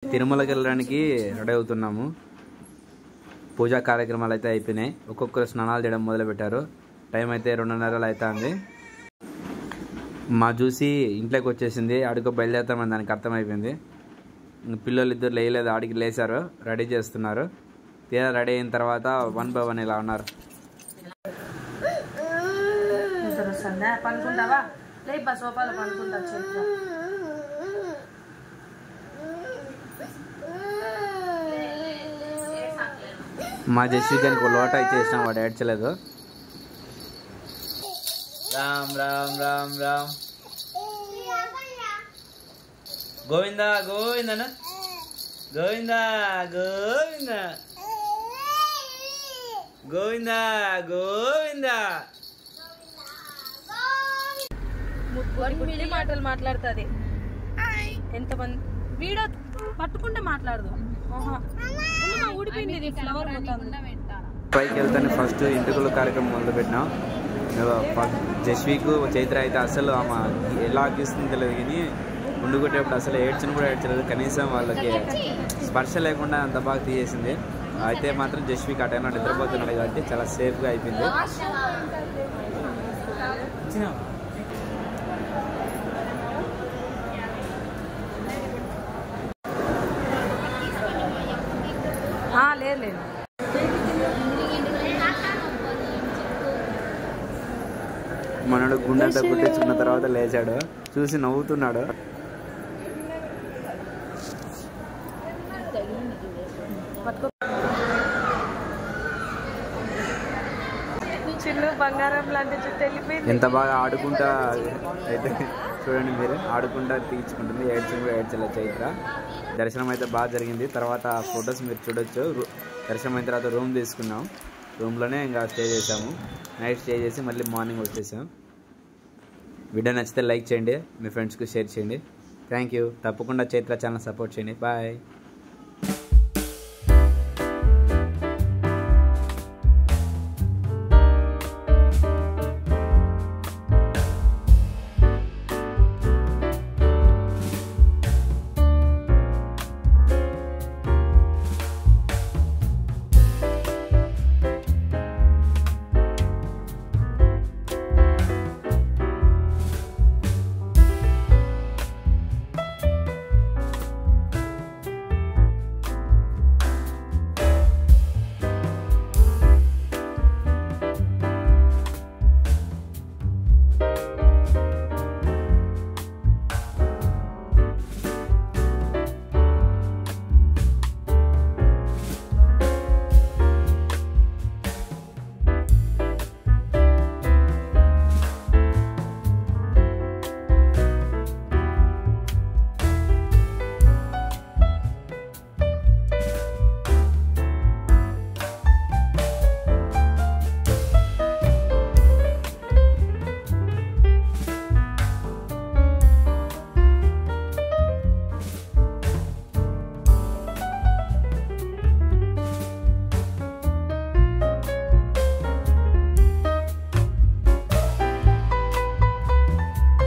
తిరుమలకి వెళ్ళడానికి రెడీ అవుతున్నాము. పూజా కార్యక్రమాలు అయితే అయిపోయినాయి. ఒక్కొక్కరు స్నానాలు చేయడం మొదలుపెట్టారు. టైం అయితే 2:30 అవుతుంది. మా చూసి ఇంట్లోకి వచ్చేసింది. ఆడికి బయలుదేరుతామని దానికి అర్థమైపోయింది. పిల్లలు ఇద్దరు లేయలేదు, ఆడికి లేచారు, రెడీ చేస్తున్నారు. తీరా రెడీ అయిన తర్వాత 1 by 1 ఇలా ఉన్నారు. మా జస్వికానికి ఒక లోట ఇచ్చేసినాం, వాడు ఏడ్చలేదు. రామ్ రామ్ రామ్ రామ్ గోవిందా గోవిందన గోవిందా గోవింద గోవిందా గోవిందా. ముద్దు మాటలు మాట్లాడుతుంది. ఎంతమంది వీడియో పట్టుకుంటే మాట్లాడదు. ఊడిపోయింది ఫ్లవర్. పైకి వెళ్తానే ఫస్ట్ ఇంటికల కార్యక్రమం మొదలుపెట్టినాం. జస్వీకు చైత్ర అయితే అసలు ఆమె ఎలా గీస్తుంది తెలియదు, కానీ ఉండుకొట్టేప్పుడు అసలు ఏడ్చని కూడా ఏడ్చలేదు. కనీసం వాళ్ళకి స్పర్శ లేకుండా అంత బాగా తీసేసింది. అయితే మాత్రం జస్వీకి ఆ టైంలో నిద్రపోతున్నాడు కాబట్టి చాలా సేఫ్గా అయిపోయింది. లేదు మనడు గుండెంతా గుట్టించుకున్న తర్వాత లేచాడు, చూసి నవ్వుతున్నాడు. చిల్లు బంగారం లాంటి చుట్టూ వెళ్ళిపోయింది. ఎంత బాగా ఆడుకుంటా అయితే చూడండి మీరు, ఆడుకుంటా తీర్చుకుంటుంది. ఏడ్చలేదు చైత్ర. దర్శనం అయితే బాగా జరిగింది. తర్వాత ఫొటోస్ మీరు చూడొచ్చు. దర్శనం అయిన తర్వాత రూమ్ తీసుకున్నాం. రూమ్లోనే ఇంకా స్టే చేసాము. నైట్ స్టే చేసి మళ్ళీ మార్నింగ్ వచ్చేసాం. వీడియో నచ్చితే లైక్ చేయండి, మీ ఫ్రెండ్స్కి షేర్ చేయండి. Thank you. తప్పకుండా చైత్ర ఛానల్ సపోర్ట్ చేయండి. బాయ్.